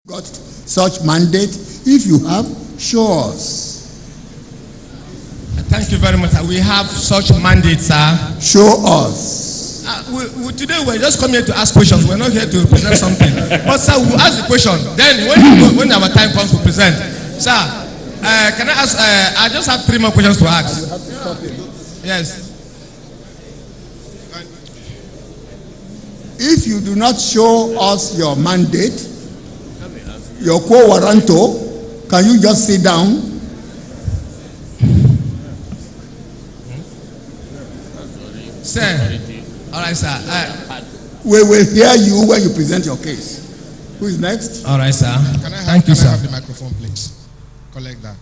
got such mandate? If you have, show us. Thank you very much, sir. We have such mandates, sir. Show us. Today we're just coming here to ask questions. We're not here to present something. But sir, we'll ask the question. Then when our time comes, we'll present. Sir, can I ask? I just have 3 more questions to ask. You have to stop it. Yes. If you do not show us your mandate, your quo warranto, can you just sit down? Sir. All right, sir. We will hear you when you present your case. Who is next? All right, sir. Can I have, Thank you, can sir. I have the microphone, please? Collect that.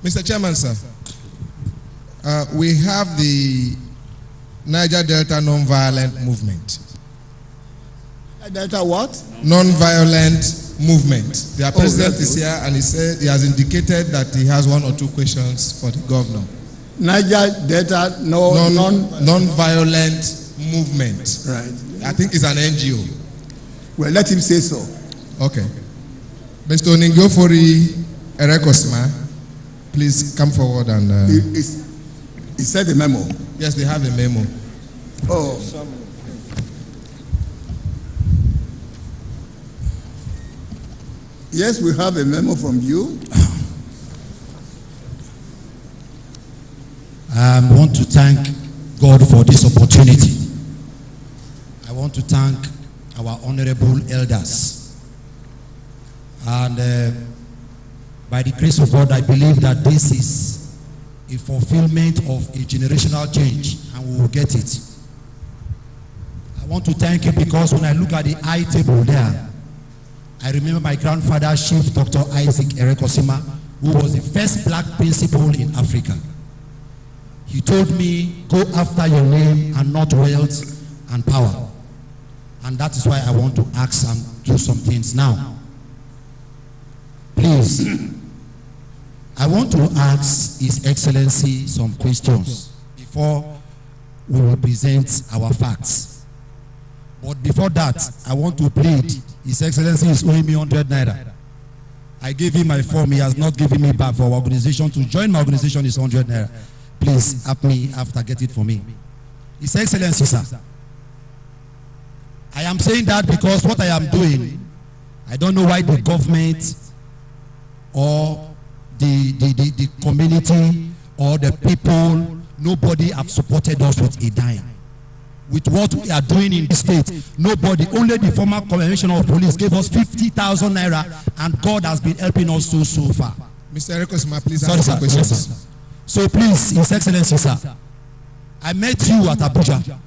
Mr. Chairman, sir. We have the Niger Delta Non-Violent Movement. Delta what? Non-violent movement. Their president that's is good. here and he said he has indicated that he has 1 or 2 questions for the governor. Niger Delta Non-violent movement. Right. I think it's an NGO. Well, let him say so. Okay. Mr. Oningofori Erekosima, please come forward and... He said the memo. Yes, they have a memo. Oh. Yes, we have a memo from you. I want to thank God for this opportunity. I want to thank our honorable elders. And by the grace of God, I believe that this is a fulfillment of a generational change, and we will get it. I want to thank you because when I look at the high table there, I remember my grandfather, Chief Dr. Isaac Erekosima, who was the first black principal in Africa. He told me, go after your name and not wealth and power. And that is why I want to ask and do some things now. Please, I want to ask His Excellency some questions before we will present our facts. But before that, I want to plead. His Excellency is owing me 100 naira. I gave him my form. He has not given me back for our organization. To join my organization is 100 naira. Please help me after, get it for me. His Excellency, sir. I am saying that because what I am doing, I don't know why the government or the community or the people, nobody have supported us with a dime. With what we are doing in the state, nobody, only the former commissioner of police gave us 50,000 naira, and God has been helping us so far. Mr. Erekosima, please Sorry, answer sir. questions. Yes, sir. So please, His Excellency, sir, I met you at Abuja,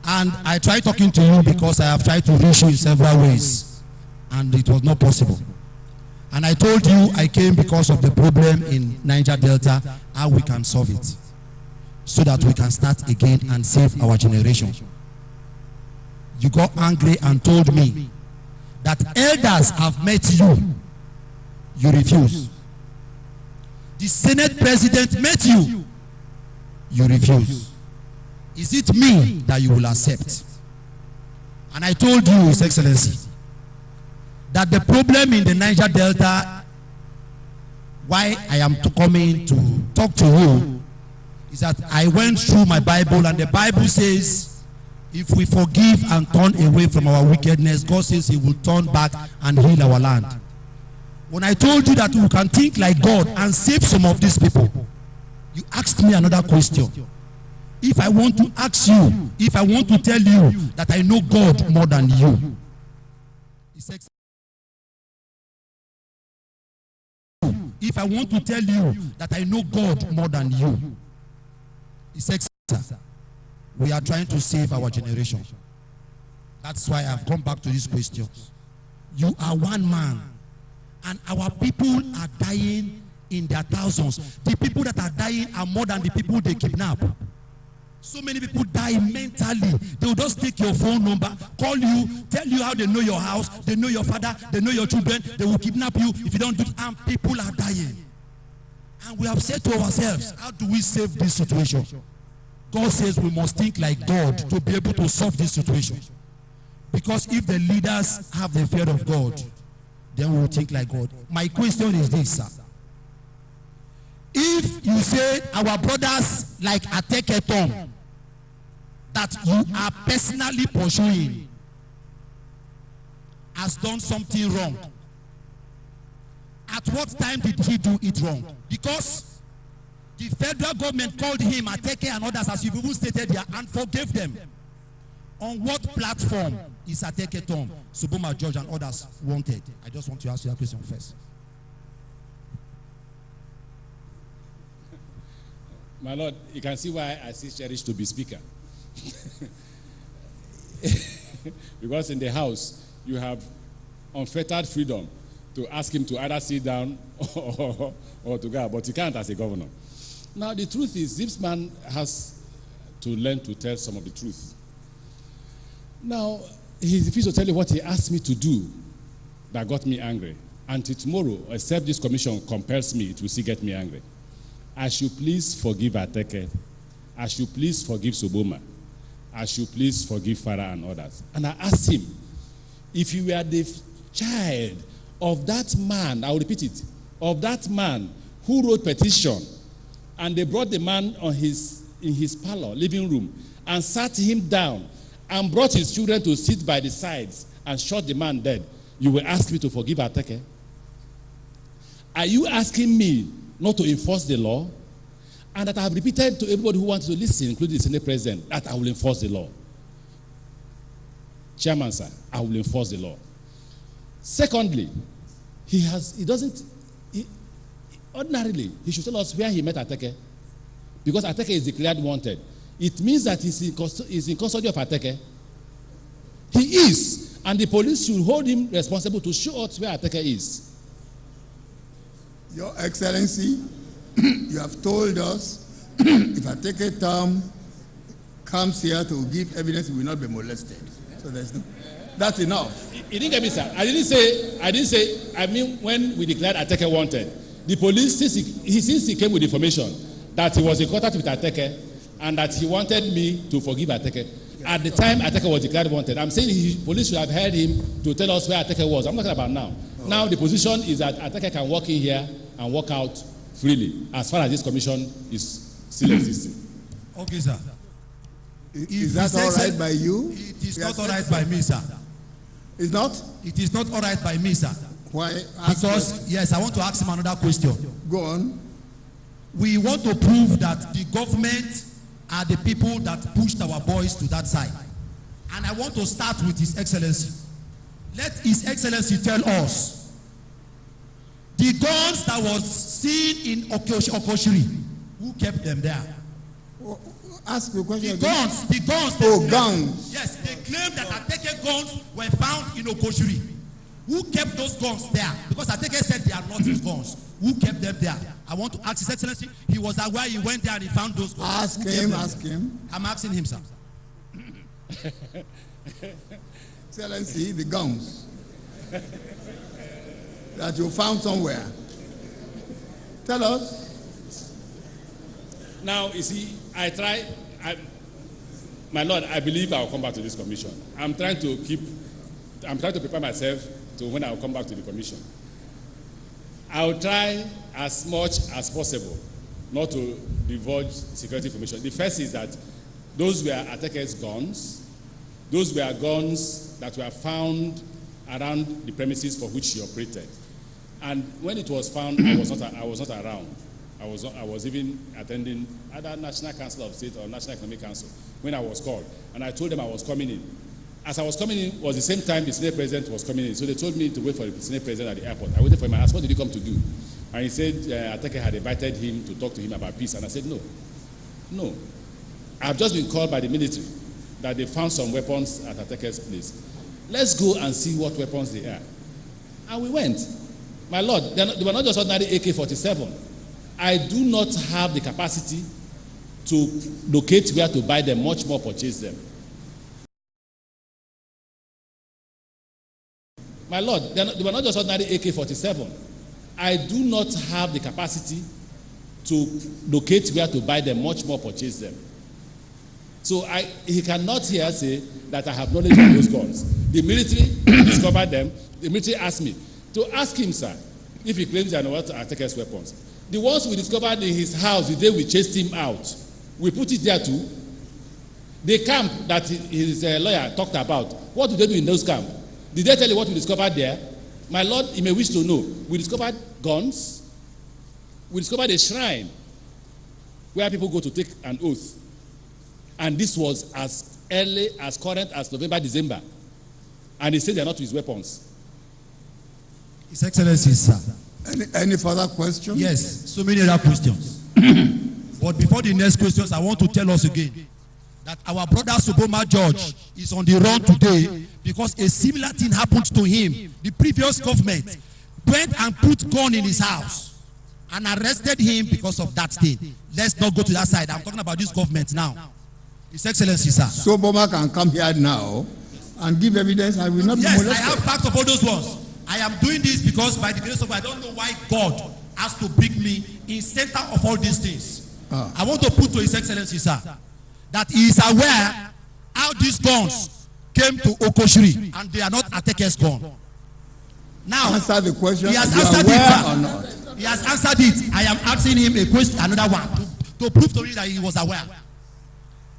and I tried talking to you because I have tried to reach you in several ways, and it was not possible. And I told you I came because of the problem in Niger Delta, how we can solve it, so that we can start again and save our generation. You got angry and told me that elders have met you. You refuse. The Senate President met you. You refuse. Is it me that you will accept? And I told you, His Excellency, that the problem in the Niger Delta, why I am coming to talk to you, is that I went through my Bible, and the Bible says, if we forgive and turn away from our wickedness, God says He will turn back and heal our land. When I told you that we can think like God and save some of these people, you asked me another question. If I want to ask you, if I want to tell you that I know God more than you, if I want to tell you that I know God more than you, His Excellency, we are trying to save our generation. That's why I've come back to this question. You are one man, and our people are dying in their thousands. The people that are dying are more than the people they kidnap. So many people die mentally. They will just take your phone number, call you, tell you how they know your house, they know your father, they know your children. They will kidnap you if you don't do it, and people are dying. And we have said to ourselves, how do we save this situation? God says we must think like God to be able to solve this situation. Because if the leaders have the fear of God, then we will think like God. My question is this, sir. If you say our brothers like Ateke Tom, that you are personally pursuing, has done something wrong, at what time did he do it wrong? Because the federal government called him, Ateke and others, as you've even stated here, and forgave them. On what platform is Ateke Tom, Suboma George and others wanted? I just want to ask you that question first. My Lord, you can see why I see Cherish to be speaker. Because in the House, you have unfettered freedom to ask him to either sit down or to go, but he can't as a governor. Now, the truth is, this man has to learn to tell some of the truth. Now, he refused to tell you what he asked me to do that got me angry. Until tomorrow, except this commission compels me, it will still get me angry. I should please forgive Ateke. I should please forgive Suboma. I should please forgive Farah and others. And I asked him, if you were the child of that man, I will repeat it, of that man who wrote petition, and they brought the man in his parlor, living room, and sat him down, and brought his children to sit by the sides and shot the man dead, you will ask me to forgive Ateke? Are you asking me not to enforce the law? And that I have repeated to everybody who wants to listen, including the Senate President, that I will enforce the law. Chairman, sir, I will enforce the law. Secondly, ordinarily, he should tell us where he met Ateke. Because Ateke is declared wanted. It means that he's in custody of Ateke. He is. And the police should hold him responsible to show us where Ateke is. Your Excellency, you have told us if Ateke Tom comes here to give evidence, he will not be molested. So that's enough. You didn't get me, sir. I didn't say, I mean, when we declared Ateke wanted, the police, since he came with information that he was in contact with Ateke and that he wanted me to forgive Ateke. At the time Ateke was declared wanted, I'm saying the police should have held him to tell us where Ateke was. I'm not talking about now. Now the position is that Ateke can walk in here and walk out freely, as far as this commission is still existing. Okay, sir. Is that all right by you? It is not all right by me, sir. It's not? It is not all right by me, sir. Why? Because, yes, I want to ask him another question. Go on. We want to prove that the government are the people that pushed our boys to that side. And I want to start with His Excellency. Let His Excellency tell us the guns that was seen in Okoshiri, who kept them there? Ask the question The again. guns. Oh, guns. Yes, they claim that Ateke guns were found in Okoshiri. Who kept those guns there? Because Ateke said they are not his guns. Who kept them there? I want to ask His Excellency. He was aware he went there and he found those guns. Ask him. I'm asking him, sir. Excellency, the guns that you found somewhere. Tell us. Now, you see, my Lord, I believe I will come back to this commission. I'm trying to prepare myself to when I will come back to the commission. I will try as much as possible not to divulge security information. The first is that those were Ateke's guns. Those were guns that were found around the premises for which he operated. And when it was found, I was not around. I was even attending either National Council of State or National Economic Council when I was called. And I told them I was coming in. As I was coming in was the same time the Senate President was coming in. So they told me to wait for the Senate President at the airport. I waited for him and asked, what did he come to do? And he said Ateke had invited him to talk to him about peace. And I said, no. I've just been called by the military that they found some weapons at Ateke's place. Let's go and see what weapons they are. And we went. My Lord, they were not just ordinary AK-47. I do not have the capacity to locate where to buy them, much more purchase them. My Lord, they were not just ordinary AK-47. I do not have the capacity to locate where to buy them, much more purchase them. So he cannot here say that I have knowledge of those guns. The military discovered them. The military asked me to ask him, sir, if he claims they are not Ateke's weapons. The ones we discovered in his house the day we chased him out, we put it there too. The camp that his lawyer talked about, what do they do in those camps? Did they tell you what we discovered there? My lord, you may wish to know. We discovered guns. We discovered a shrine where people go to take an oath. And this was as early, as current as November, December. And he said they are not his weapons. His Excellency, sir. Any further questions? Yes, so many other questions. But before the next questions, I want to tell us again that our brother Soboma George is on the run today because a similar thing happened to him. The previous government went and put gun in his house and arrested him because of that thing. Let's not go to that side. I'm talking about this government now. His Excellency, sir. Soboma can come here now and give evidence. I will not be molested. Yes, I have facts of all those ones. I am doing this because by the grace of God, I don't know why God has to bring me in center of all these things. I want to put to His Excellency, sir, that he is aware how these guns came to Okoshiri and they are not Ateke's gun. Now, Answer the question. he has You are answered aware it, or sir. not? He has answered it. I am asking him a question, another one, to prove to me that he was aware.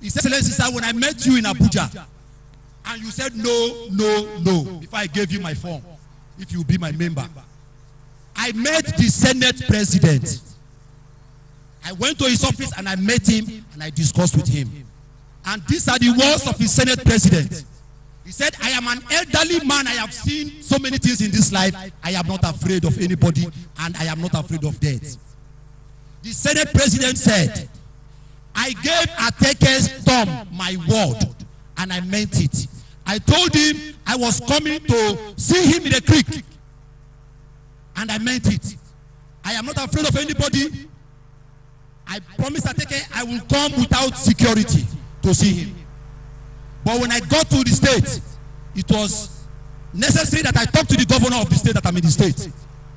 His Excellency, sir, when I met you in Abuja, and you said no, before I gave you my form, if you be my member, I met the Senate President. I went to his office and I met him and I discussed with him. And these are the words of his Senate President. He said, I am an elderly man. I have seen so many things in this life. I am not afraid of anybody and I am not afraid of death. The Senate President said, I gave Ateke's Tom my word and I meant it. I told him I was coming to see him in the creek and I meant it. I am not afraid of anybody. I promised Ateke I will come without security to see him. But when I got to the state, it was necessary that I talk to the governor of the state that I'm in the state.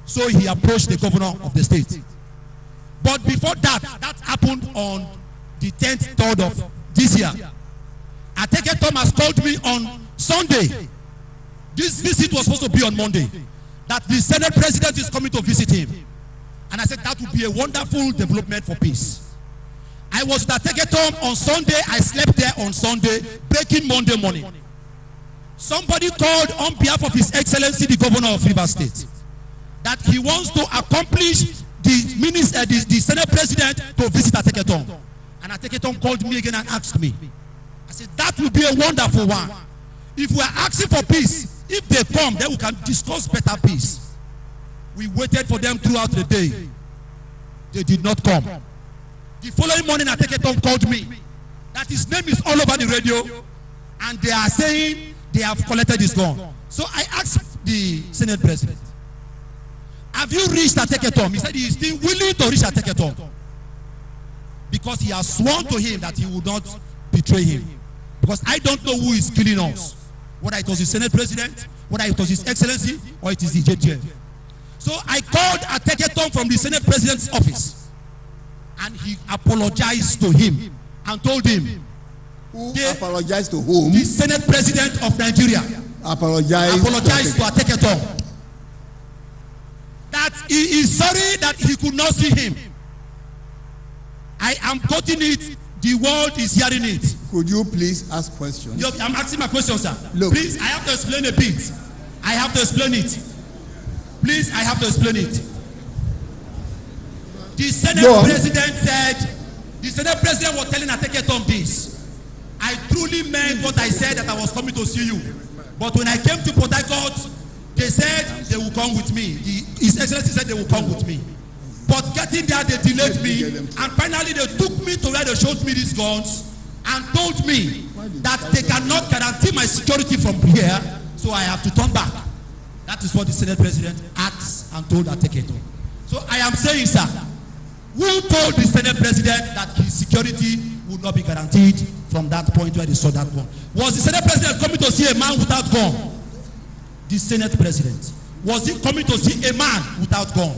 So he approached the governor of the state. But before that happened on the 10th, 3rd of this year. Ateke Thomas called me on Sunday. This visit was supposed to be on Monday. That the Senate President is coming to visit him. And I said that would be a wonderful development for peace. I was at Ateke Tom on Sunday. I slept there on Sunday, breaking Monday morning. Somebody called on behalf of His Excellency the Governor of Rivers State that he wants to accomplish the Senate President to visit Ateke Tom. And Ateke Tom called me again and asked me. I said that would be a wonderful one. If we are asking for peace, if they come, then we can discuss better peace. We waited for them throughout the day. They did not come. The following morning, Ateke Tom called me that his name is all over the radio and they are saying they have collected his gun. So I asked the Senate President, have you reached Ateke Tom? He said he is still willing to reach Ateke Tom because he has sworn to him that he would not betray him. Because I don't know who is killing us. Whether it was the Senate President, whether it was His Excellency, or it is the JTF. So I called Ateke Tom from the Senate President's office. And he apologized to him and told him. Who apologized to whom? The Senate President of Nigeria. Apologized to Ateke Tom. That he is sorry that he could not see him. I am quoting it. The world is hearing it. Could you please ask questions? I'm asking my question, sir. Look. Please, I have to explain a bit. I have to explain it. Please, I have to explain it. The Senate President said, the Senate President was telling Ateke Tom this. I truly meant what I said, that I was coming to see you. But when I came to Port Harcourt, they said they will come with me. His Excellency said they will come with me. But getting there, they delayed me. And finally, they took me to where they showed me these guns and told me that they cannot guarantee my security from here, so I have to turn back. That is what the Senate President asked and told Ateke Tom. So I am saying, sir, who told the Senate President that his security would not be guaranteed from that point where they saw that gun? Was the Senate President coming to see a man without gun? The Senate President. Was he coming to see a man without gun?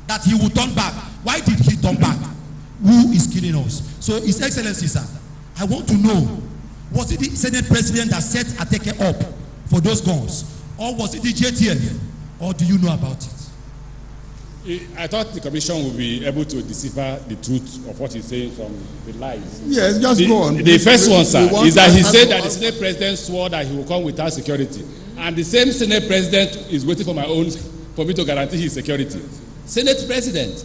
That he would turn back. Why did he turn back? Who is killing us? So, His Excellency, sir, I want to know, was it the Senate President that set Ateke up for those guns, or was it the JTF, or do you know about it? I thought the commission would be able to decipher the truth of what he's saying from the lies. Yes, just go on. The first one, sir, want is that to he answer said to that the us. Senate president swore that he will come without security. And the same Senate president is waiting for me to guarantee his security. Senate president.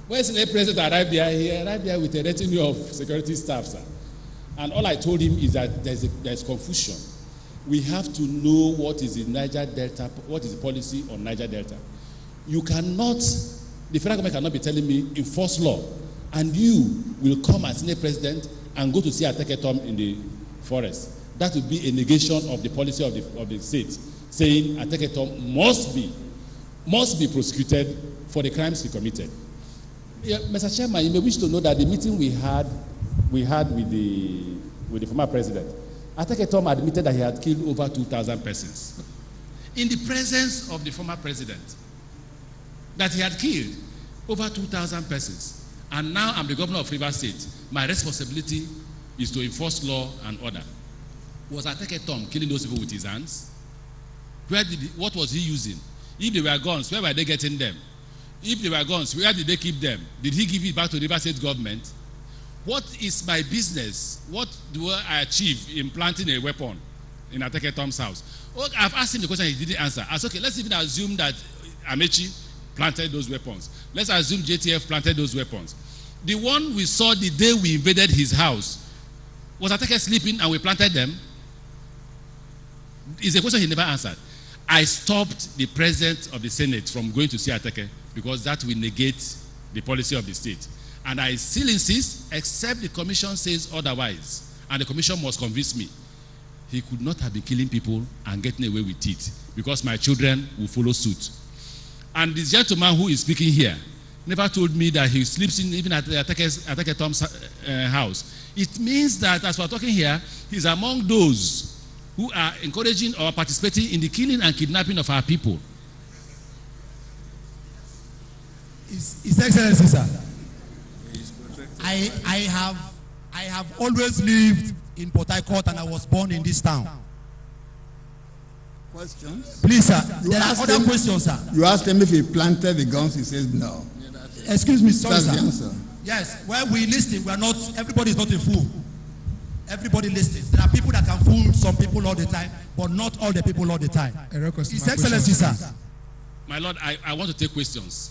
When Senate president arrived there, he arrived there with a retinue of security staff, sir. And all I told him is that there's confusion. We have to know what is the Niger Delta, what is the policy on Niger Delta. You cannot, the federal government cannot be telling me enforce law, and you will come as Senate president and go to see Ateke Tom in the forest. That would be a negation of the policy of the state, saying Ateke Tom must be prosecuted for the crimes he committed. Yeah, Mr. Chairman, you may wish to know that the meeting we had with the former president, Ateke Tom admitted that he had killed over 2,000 persons. In the presence of the former president, that he had killed over 2,000 persons. And now I'm the governor of Rivers State. My responsibility is to enforce law and order. Was Ateke Tom killing those people with his hands? What was he using? If they were guns, where were they getting them? If they were guns, where did they keep them? Did he give it back to the Rivers State government? What is my business? What do I achieve in planting a weapon in Ateke Tom's house? Oh, I've asked him the question, he didn't answer. I said, okay, let's even assume that Amechi planted those weapons. Let's assume JTF planted those weapons. The one we saw the day we invaded his house, was Ateke sleeping and we planted them? It's a question he never answered. I stopped the president of the Senate from going to see Ateke because that will negate the policy of the state. And I still insist, except the commission says otherwise, and the commission must convince me, he could not have been killing people and getting away with it because my children will follow suit. And this gentleman who is speaking here never told me that he sleeps in even at Ateke Tom's house. It means that as we're talking here, he's among those who are encouraging or participating in the killing and kidnapping of our people. His Excellency, sir. I have always lived in Port Harcourt and I was born in this town. Questions? Please, sir. You There are asked other him- questions, sir. You asked him if he planted the guns, he says no. Excuse me, sorry, That's sir. the answer. Yes, well, we listen. We are not. Everybody is not a fool. Everybody listens. There are people that can fool some people all the time, but not all the people all the time. His Excellency, sir. My Lord, I want to take questions.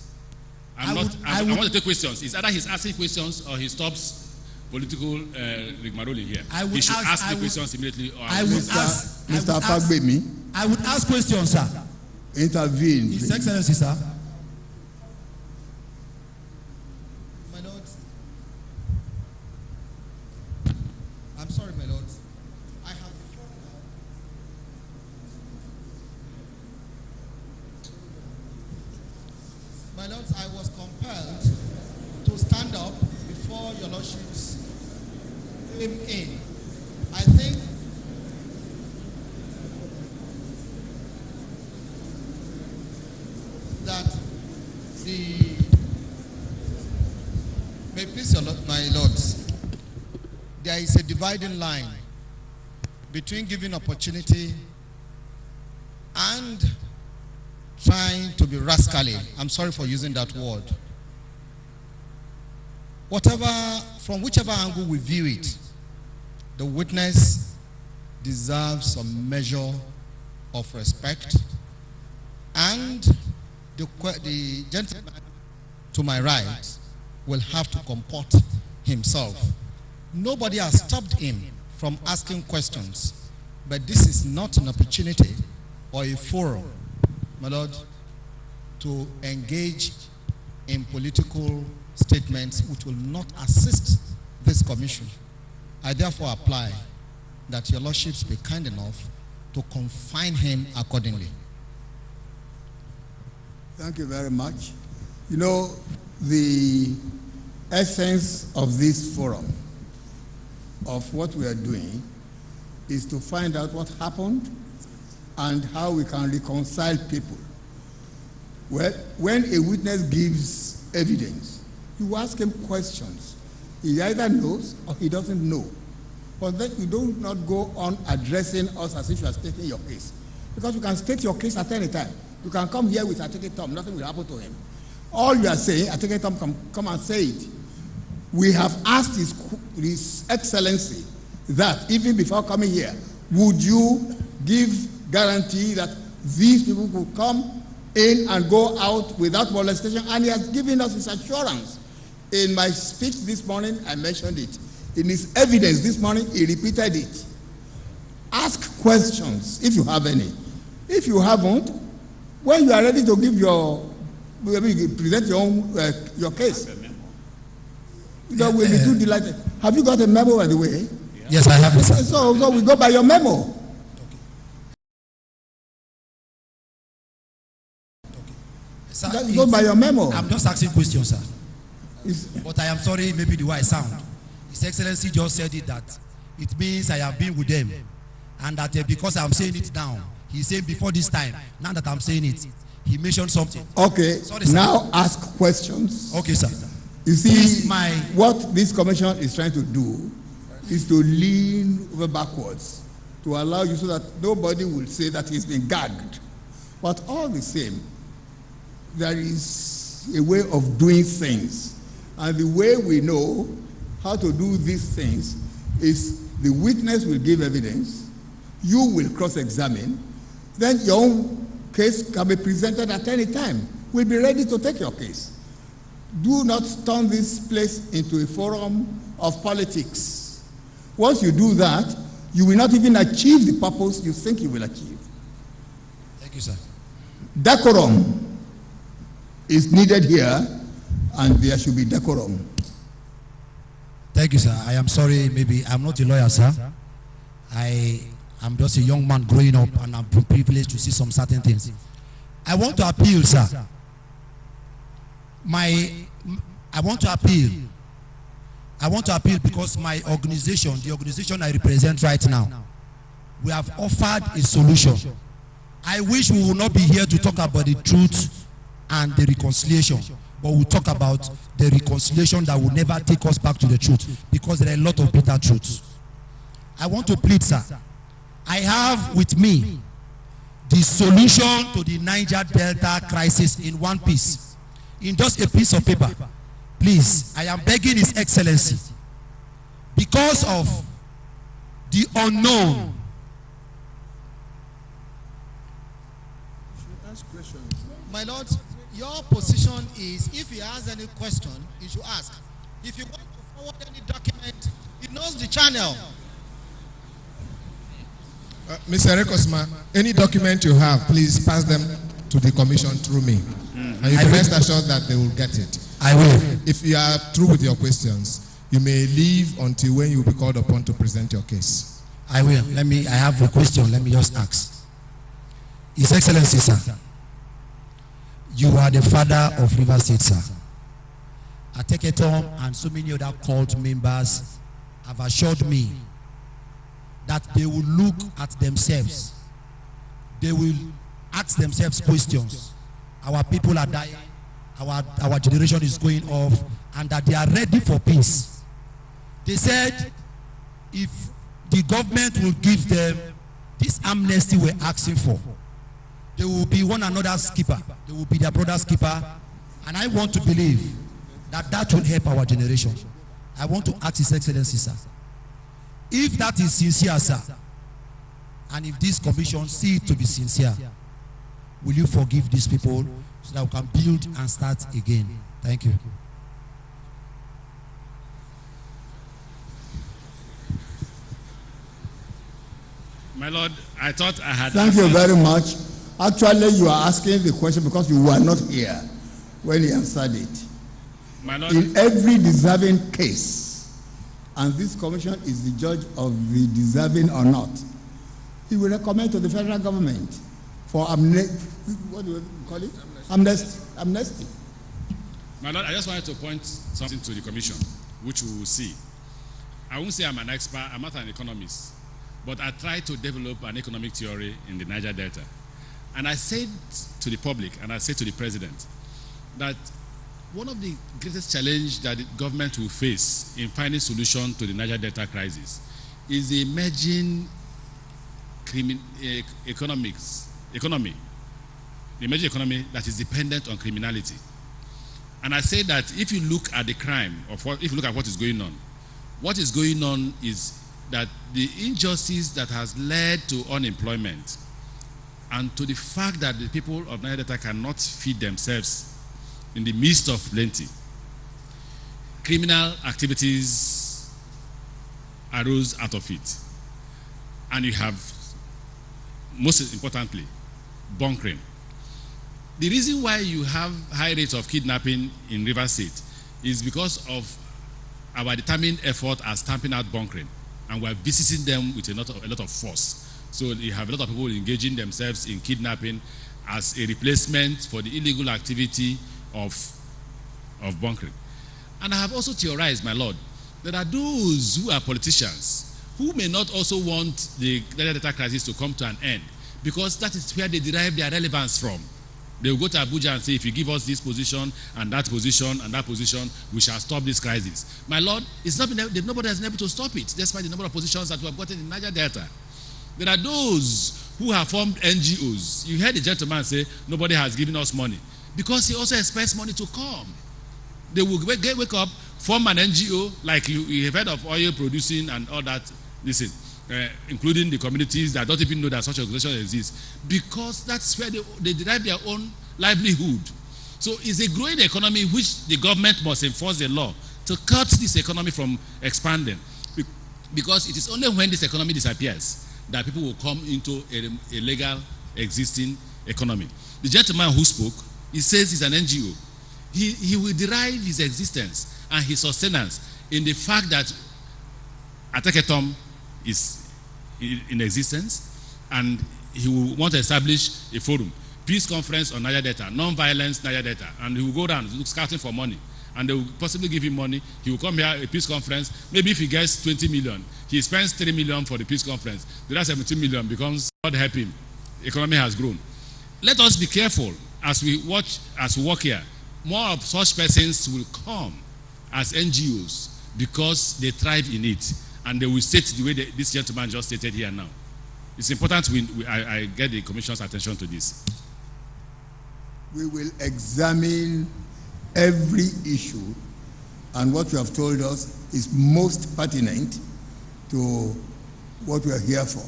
I would- want to take questions. It's either he's asking questions or he stops political rigmarole here. He should ask the questions immediately. Or I would ask. Mr. Afagbemi, I would ask questions, sir. intervene. His please. Excellency, sir. My Lord, I'm sorry, my Lord. I have before now. My Lord, I was compelled to stand up before your Lordships came in. I think that may please your Lord, my lords, there is a dividing line between giving opportunity and trying to be rascally. I'm sorry for using that word. From whichever angle we view it, the witness deserves some measure of respect, and the gentleman to my right will have to comport himself. Nobody has stopped him from asking questions, but this is not an opportunity or a forum, my Lord, to engage in political statements which will not assist this commission. I therefore apply that your Lordships be kind enough to confine him accordingly. Thank you very much. You know, the essence of this forum, of what we are doing, is to find out what happened and how we can reconcile people. Well, when a witness gives evidence, you ask him questions. He either knows or he doesn't know. But then you do not go on addressing us as if you are stating your case. Because you can state your case at any time. You can come here with Atike Tom, nothing will happen to him. All you are saying, Atike Tom can come and say it. We have asked His Excellency that even before coming here, would you give guarantee that these people could come in and go out without molestation? And he has given us his assurance. In my speech this morning, I mentioned it. In his evidence this morning, he repeated it. Ask questions if you have any. If you haven't, when you are ready to give present your case, we'll be too delighted. Have you got a memo, by the way? Yes, I have it, sir. So we go by your memo. Sir, Let's go by your memo. I'm just asking questions, sir. But I am sorry, maybe the way I sound. His Excellency just said it that it means I have been with them, and that because I'm saying it now, he's saying before this time. Now that I'm saying it, he mentioned something. Okay. Sorry, sir. Now ask questions. Okay, sir. You see, Please, what this commission is trying to do is to lean over backwards to allow you so that nobody will say that he's been gagged. But all the same, there is a way of doing things. And the way we know how to do these things is the witness will give evidence, you will cross-examine, then your own case can be presented at any time. We'll be ready to take your case. Do not turn this place into a forum of politics. Once you do that, you will not even achieve the purpose you think you will achieve. Thank you, sir. Decorum is needed here, and there should be decorum. Thank you, sir. I am sorry, maybe I'm not a lawyer, sir. I am just a young man growing up, and I'm privileged to see some certain things. I want to appeal, sir. I want to appeal because my organization, the organization I represent right now, we have offered a solution. I wish we would not be here to talk about the truth and the reconciliation, but we'll talk about the reconciliation that will never take us back to the truth, because there are a lot of bitter truths. I want to plead, sir. I have with me the solution to the Niger Delta crisis in one piece, in just a piece of paper. Please, I am begging His Excellency, because of the unknown. My Lord, your position is if he has any question, he should ask. If you want to forward any document, he knows the channel. Mr. Rekosma, any document you have, please pass them to the commission through me. And you can rest assured that they will get it. I will. If you are through with your questions, you may leave until when you will be called upon to present your case. I will. I have a question. Let me just ask. His Excellency, sir, you are the father of River State, sir. Ateketom and so many other cult members have assured me that they will look at themselves. They will ask themselves questions. Our people are dying. Our generation is going off, and that they are ready for peace. They said if the government will give them this amnesty we're asking for, they will be one another's keeper. They will be their brother's keeper. And I want to believe that that will help our generation. I want to ask His Excellency, sir, if that is sincere, sir, and if this commission see it to be sincere, will you forgive these people so that we can build and start again? Thank you. My Lord, I thought I had... Thank you very much. Actually, you are asking the question because you were not here when he answered it. My Lord, In every deserving case, and this commission is the judge of the deserving or not, he will recommend to the federal government for what do you call it? Amnesty. My Lord, I just wanted to point something to the commission, which we will see. I won't say I'm an expert, I'm not an economist, but I try to develop an economic theory in the Niger Delta. And I said to the public, and I said to the president, that one of the greatest challenges that the government will face in finding solution to the Niger Delta crisis is the emerging economy, the emerging economy that is dependent on criminality. And I say that if you look at the crime, if you look at what is going on is that the injustice that has led to unemployment and to the fact that the people of Niger Delta cannot feed themselves in the midst of plenty, criminal activities arose out of it. And you have, most importantly, bunkering. The reason why you have high rates of kidnapping in Rivers State is because of our determined effort at stamping out bunkering, and we're visiting them with a lot of force. So you have a lot of people engaging themselves in kidnapping as a replacement for the illegal activity of bunkering. And I have also theorized, my Lord, there are those who are politicians who may not also want the Niger Delta crisis to come to an end, because that is where they derive their relevance from. They will go to Abuja and say, if you give us this position and that position and that position, we shall stop this crisis. My Lord, nobody has been able to stop it, despite the number of positions that we have gotten in Niger Delta. There are those who have formed NGOs. You heard the gentleman say, nobody has given us money, because he also expects money to come. They will wake up, form an NGO, like you have heard of oil producing and all that, including the communities that don't even know that such organization exists, because that's where they derive their own livelihood. So it's a growing economy which the government must enforce the law to cut this economy from expanding, because it is only when this economy disappears that people will come into a legal existing economy. The gentleman who spoke, he says he's an NGO. He will derive his existence and his sustenance in the fact that Ateketom is in existence, and he will want to establish a forum, peace conference on Niger Delta, non-violence Niger Delta, and he will go down scouting for money, and they will possibly give him money. He will come here, a peace conference. Maybe if he gets 20 million, he spends 3 million for the peace conference. The rest 17 million becomes, God help him, the economy has grown. Let us be careful as we work here. More of such persons will come as NGOs because they thrive in it, and they will state the way this gentleman just stated here now. It's important I get the Commission's attention to this. We will examine every issue, and what you have told us is most pertinent to what we are here for.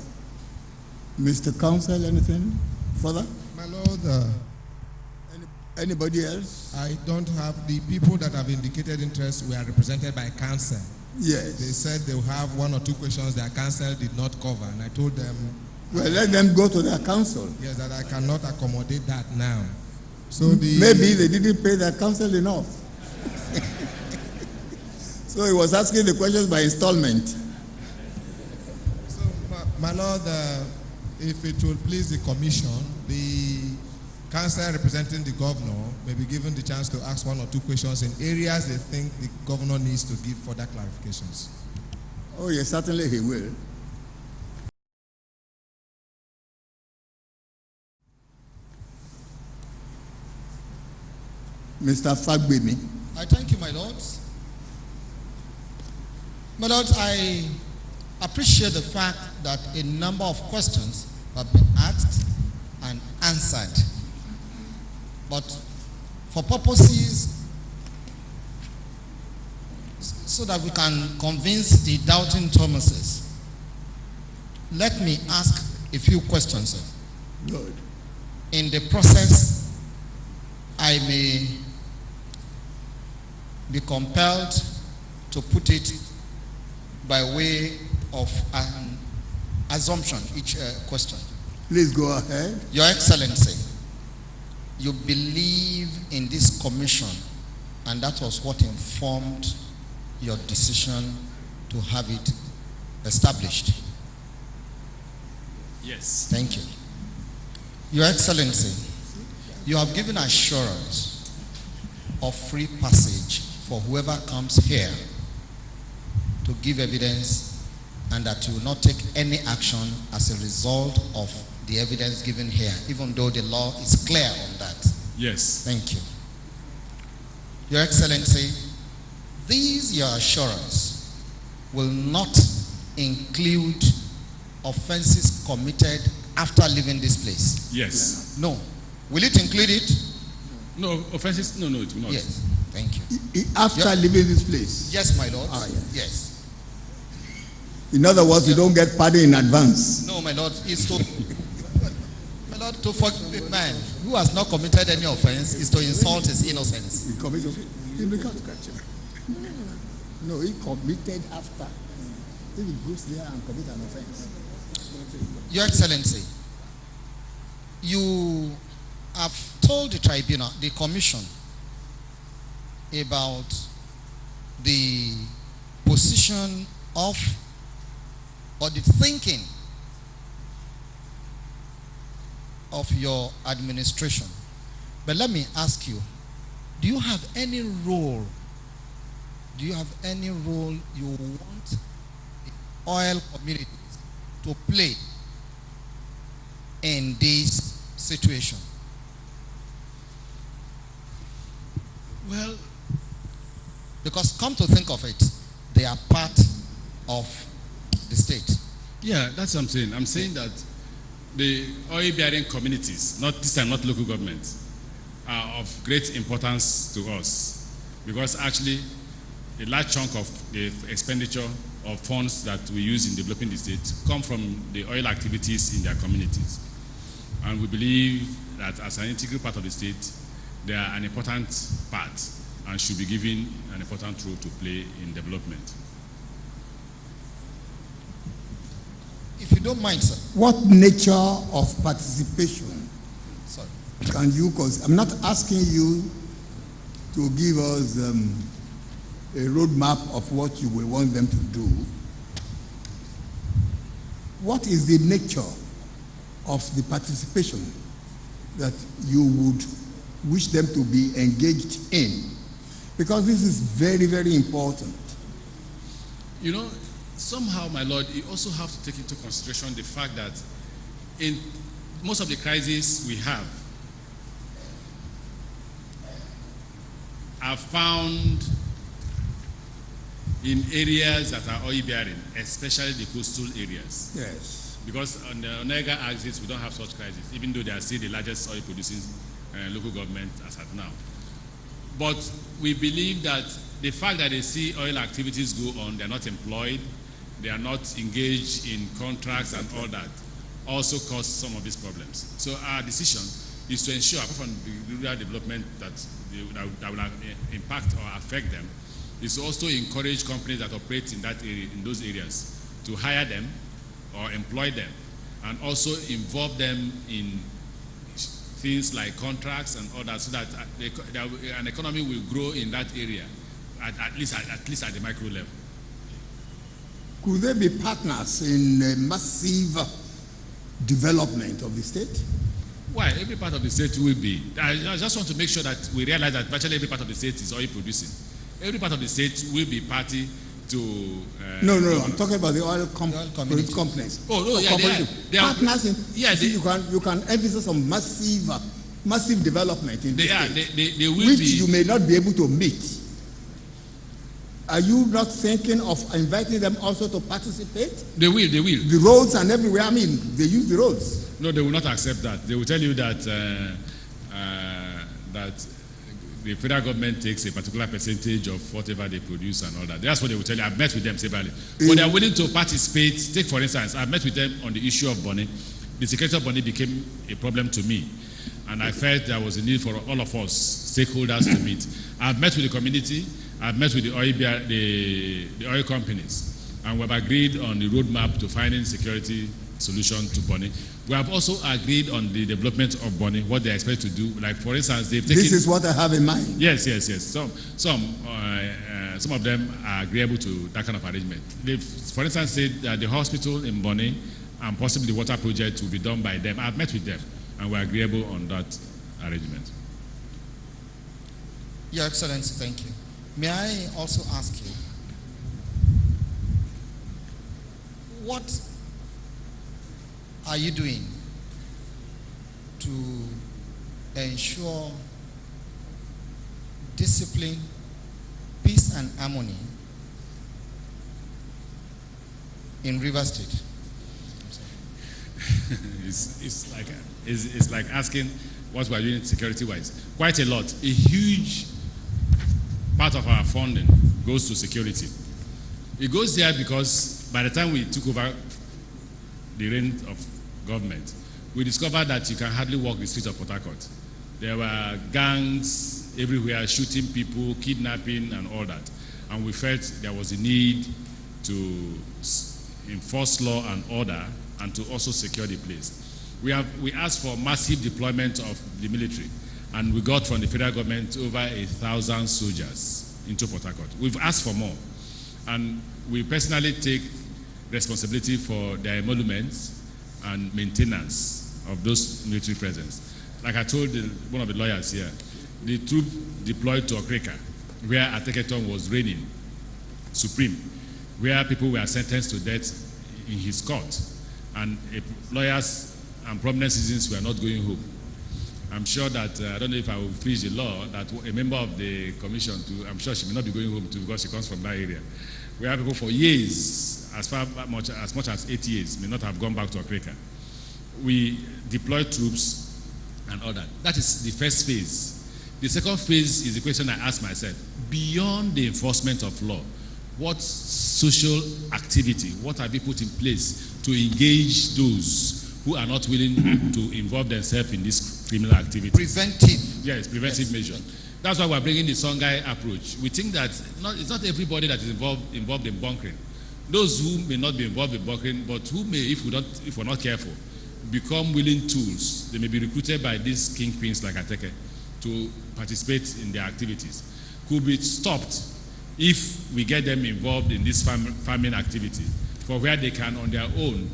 Mr. Counsel, anything further? My Lord, Anybody else? I don't have the people that have indicated interest were represented by counsel. Yes. They said they'll have 1 or 2 questions their counsel did not cover, and I told them, well, let them go to their counsel. yes, that I cannot accommodate that now. So maybe they didn't pay their counsel enough. So he was asking the questions by installment. So, my Lord, if it will please the commission, the counsel representing the governor may be given the chance to ask 1 or 2 questions in areas they think the governor needs to give further clarifications. Oh yes, certainly he will. Mr. Fagbemi. I thank you, my lords. My lords, I appreciate the fact that a number of questions have been asked and answered. But for purposes so that we can convince the doubting Thomases, let me ask a few questions, sir. Good. In the process, I may be compelled to put it by way of an assumption, each question. Please go ahead. Your Excellency, you believe in this commission, and that was what informed your decision to have it established. Yes. Thank you. Your Excellency, you have given assurance of free passage for whoever comes here to give evidence, and that you will not take any action as a result of the evidence given here, even though the law is clear on that. Yes. Thank you. Your Excellency, these your assurance will not include offenses committed after leaving this place? Yes. No. Will it include it? No offenses. No, it will not. Yes. Thank you. After leaving this place. Yes, my lord. Yes. Yes. In other words, you don't get pardon in advance. No, my lord. It's to my lord, to forgive a man who has not committed any offense is to insult his innocence. He committed. No, he committed after. If he goes there and commit an offense. Your Excellency, you have told the tribunal, the commission, about the position of or the thinking of your administration. But let me ask you, do you have any role you want oil communities to play in this situation? Well, because come to think of it, they are part of the state. yeah, that's what I'm saying. I'm saying that the oil-bearing communities, this time not local governments, are of great importance to us, because actually a large chunk of the expenditure of funds that we use in developing the state come from the oil activities in their communities. And we believe that as an integral part of the state, they are an important part and should be given an important role to play in development. If you don't mind, sir. What nature of participation Sorry. can you, because I'm not asking you to give us a roadmap of what you will want them to do. What is the nature of the participation that you would wish them to be engaged in? Because this is very, very important. You know, somehow, my Lord, you also have to take into consideration the fact that in most of the crises we have are found in areas that are oil bearing, especially the coastal areas. Yes. Because on the Onega axis, we don't have such crises, even though they are still the largest oil producing local government as at now. But we believe that the fact that they see oil activities go on, they are not employed, they are not engaged in contracts and all that, also cause some of these problems. So our decision is to ensure, apart from the rural development that will impact or affect them, is to also encourage companies that operate in that area, in those areas, to hire them or employ them, and also involve them in things like contracts and all that, so that an economy will grow in that area, at least at the micro level. Could they be partners in a massive development of the state? Why? Every part of the state will be. I just want to make sure that we realize that virtually every part of the state is oil producing. Every part of the state will be party to. No. I'm talking about the oil companies. Oh no, yeah, they are partners in. Yeah, you can emphasize on massive development in the state, they will which be. you may not be able to meet. Are you not thinking of inviting them also to participate? They will. The roads and everywhere. I mean, they use the roads. No, they will not accept that. They will tell you that that the federal government takes a particular percentage of whatever they produce and all that. That's what they will tell you. I've met with them severally. But they are willing to participate. Take, for instance, I've met with them on the issue of Bonny. The security of Bonny became a problem to me. And I felt there was a need for all of us, stakeholders, to meet. I've met with the community. I've met with the oil companies. And we've agreed on the roadmap to finding security solution to Bonny. We have also agreed on the development of Bonny, what they expect to do. Like, for instance, they've taken... This is what I have in mind. Yes. Some of them are agreeable to that kind of arrangement. They've, for instance, said that the hospital in Bonny and possibly the water project will be done by them. I've met with them, and we're agreeable on that arrangement. Your Excellency, thank you. May I also ask you, what are you doing to ensure discipline, peace and harmony in River State? It's like asking what we are doing security-wise. Quite a lot. A huge part of our funding goes to security. It goes there because by the time we took over the reins of government, we discovered that you can hardly walk the streets of Port Harcourt. There were gangs everywhere, shooting people, kidnapping, and all that. And we felt there was a need to enforce law and order and to also secure the place. We asked for massive deployment of the military, and we got from the federal government over 1,000 soldiers into Port Harcourt. We've asked for more, and we personally take responsibility for their emoluments and maintenance of those military presence. Like I told one of the lawyers here, the troop deployed to Okrika, where Ateketon was reigning supreme, where people were sentenced to death in his court, and lawyers and prominent citizens were not going home. I'm sure that, I don't know if I will finish the law, that a member of the commission, I'm sure she may not be going home too because she comes from that area, where people for years, as much as 8 years, may not have gone back to Okrika. We deployed troops and all that. That is the first phase. The second phase is the question I ask myself. Beyond the enforcement of law, what social activity, what have you put in place to engage those who are not willing to involve themselves in this criminal activity? Preventive. Yes, preventive measure. That's why we're bringing the Songhai approach. We think that it's not everybody that is involved in bunkering. Those who may not be involved in bunkering, but who may, if we're not careful, become willing tools. They may be recruited by these kingpins like Ateke to participate in their activities. Could be stopped if we get them involved in this farming activity, for where they can on their own,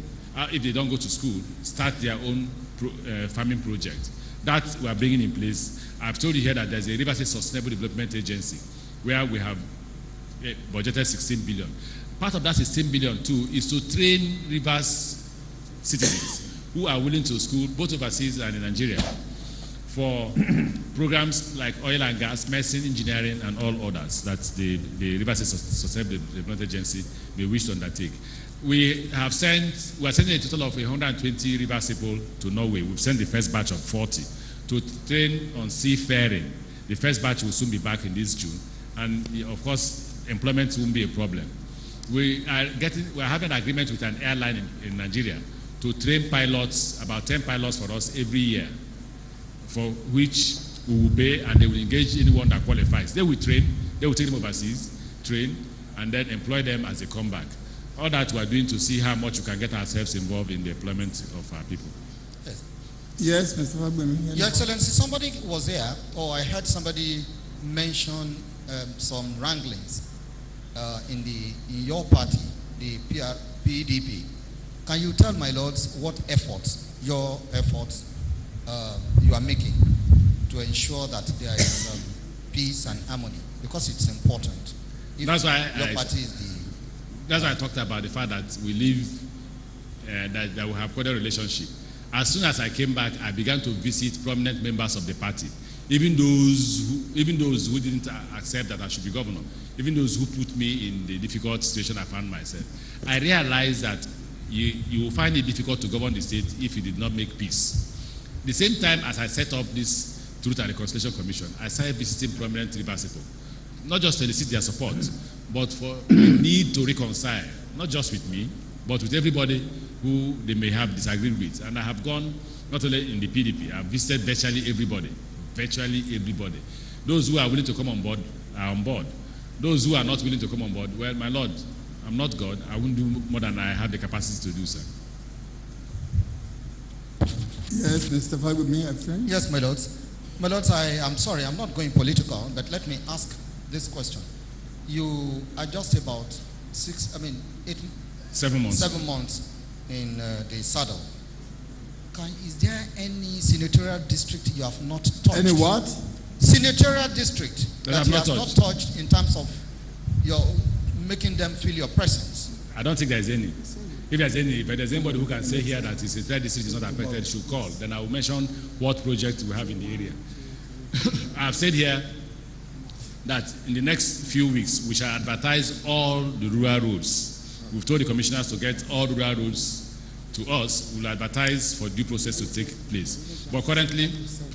if they don't go to school, start their own farming project. That we are bringing in place. I've told you here that there's a River State Sustainable Development Agency where we have budgeted 16 billion. Part of that 16 billion too is to train Rivers citizens who are willing to school, both overseas and in Nigeria, for programs like oil and gas, medicine, engineering, and all others that the River State Sustainable Development Agency may wish to undertake. We are sending a total of 120 Rivers people to Norway. We've sent the first batch of 40 to train on seafaring. The first batch will soon be back in this June, and of course, employment won't be a problem. We are having an agreement with an airline in Nigeria to train pilots, about 10 pilots for us every year, for which we will pay, and they will engage anyone that qualifies. They will train, they will take them overseas, train, and then employ them as they come back. All that we are doing to see how much we can get ourselves involved in the employment of our people. Yes, Mr. Fagbemi. Your Excellency, somebody was there, or I heard somebody mention some wranglings in your party, the PDP. Can you tell my lords what your efforts you are making to ensure that there is peace and harmony, because it's important. If that's why your party is the. That's why I talked about the fact that we live, that we have cordial relationship. As soon as I came back, I began to visit prominent members of the party, even those who didn't accept that I should be governor, even those who put me in the difficult situation I found myself. I realized that you will find it difficult to govern the state if you did not make peace. The same time as I set up this Truth and Reconciliation Commission, I started visiting prominent Rivers people, not just to elicit their support, but for the need to reconcile, not just with me, but with everybody who they may have disagreed with. And I have gone not only in the PDP, I've visited virtually everybody. Those who are willing to come on board are on board. Those who are not willing to come on board, well, my Lord, I'm not God. I won't do more than I have the capacity to do, sir. Yes, Mr. Fagbemi, I think. Yes, my lords. My lords, I'm sorry, I'm not going political, but let me ask this question. You are just about 7 months. 7 months in the saddle. Is there any senatorial district you have not touched? Any what? Senatorial district that you have not touched. touched in terms of your making them feel your presence? I don't think there's any. If there's anybody who can say here that his entire district is not affected, should call. Then I will mention what project we have in the area. I have said here that in the next few weeks we shall advertise all the rural roads We've told the commissioners to get all rural roads to us. We'll advertise for due process to take place. But currently,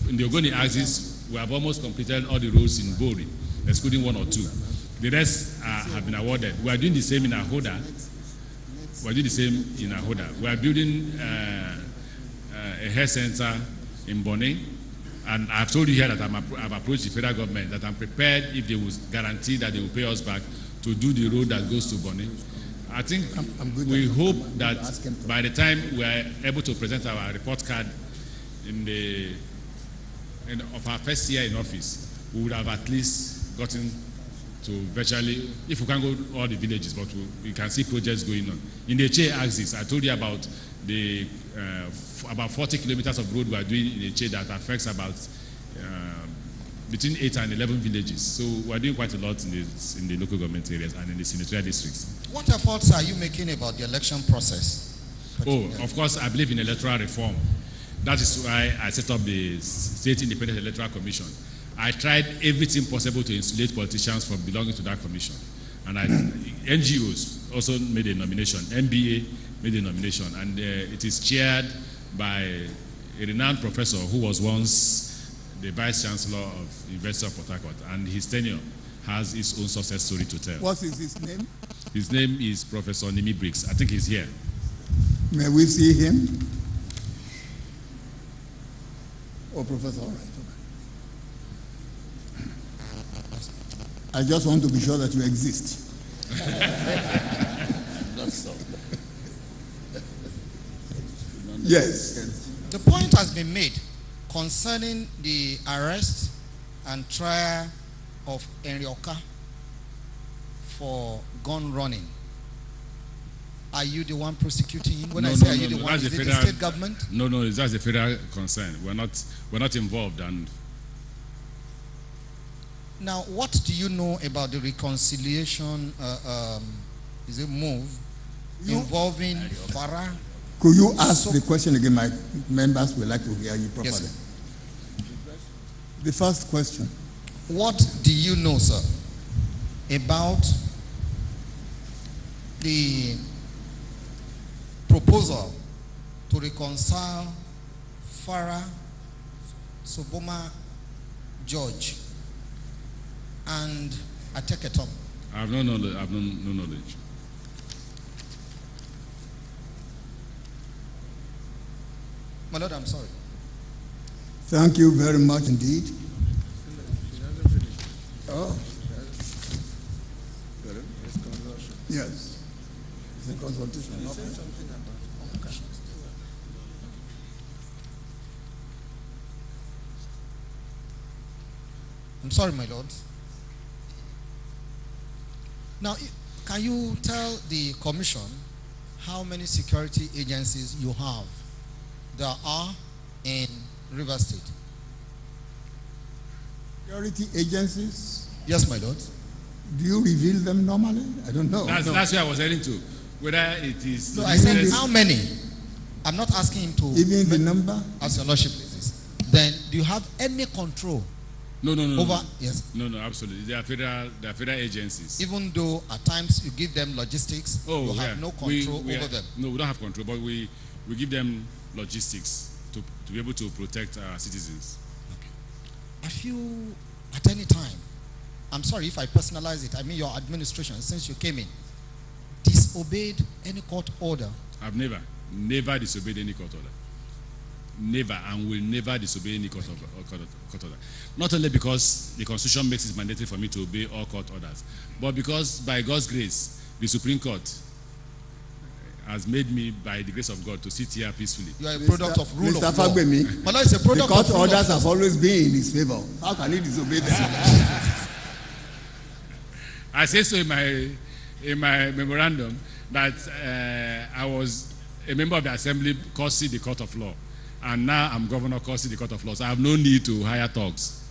in the Ogoni axis, we have almost completed all the roads in Bori, excluding 1 or 2. The rest have been awarded. We are doing the same in Ahoda. We are building a health center in Bonny. And I've told you here that I've approached the federal government, that I'm prepared, if they will guarantee that they will pay us back, to do the road that goes to Bonny. I think we hope that by the time we are able to present our report card of our first year in office, we would have at least gotten to virtually, if we can't go to all the villages, but we can see projects going on. In the Che axis, I told you about about 40 kilometers of road we are doing in the Che that affects about between 8 and 11 villages. So we are doing quite a lot in the local government areas and in the senatorial districts. What efforts are you making about the election process? Oh, of course, I believe in electoral reform. That is why I set up the State Independent Electoral Commission. I tried everything possible to insulate politicians from belonging to that commission. And NGOs also made a nomination. MBA made a nomination. And it is chaired by a renowned professor who was once the Vice Chancellor of the University of Port Harcourt. And his tenure has its own success story to tell. What is his name? His name is Professor Nimi Briggs. I think he's here. May we see him? Oh, Professor, all right. I just want to be sure that you exist. Yes. The point has been made concerning the arrest and trial of Enrioka for gun running. Are you the one prosecuting him? When I say are you the one, is it the state government? No, that's a federal concern. We're not involved. And now, what do you know about the reconciliation move involving Farah? Could you ask the question again? My members would like to hear you properly. Yes, the first question. What do you know, sir, about the proposal to reconcile Farah, Soboma, George, and Ateketom? I have no knowledge. My Lord, I'm sorry. Thank you very much indeed. Oh. Yes. It's a consultation. Okay. I'm sorry, my Lord. Now, can you tell the commission how many security agencies you have that are in River State? Security agencies? Yes, my Lord. Do you reveal them normally? I don't know. That's where I was heading to. Whether it is. No, I said how many? I'm not asking him to. Even the number? As your Lordship pleases. Then, do you have any control? No. Over, yes. No, absolutely. They are federal agencies. Even though at times you give them logistics, you have no control over them. No, we don't have control, but we give them logistics to be able to protect our citizens. Okay. Have you, at any time, I'm sorry if I personalize it, I mean your administration, since you came in, disobeyed any court order? I've never disobeyed any court order. Never, and will never disobey any court order. Not only because the Constitution makes it mandatory for me to obey all court orders, but because by God's grace, the Supreme Court has made me, by the grace of God, to sit here peacefully. You are a product of rule Mr. of law. Fagbemi, But it's a product the court of orders have always been in his favor. How can he disobey them? I say so in my memorandum that I was a member of the assembly, courtesy the court of law. And now I'm governor, courtesy the court of law. So I have no need to hire thugs.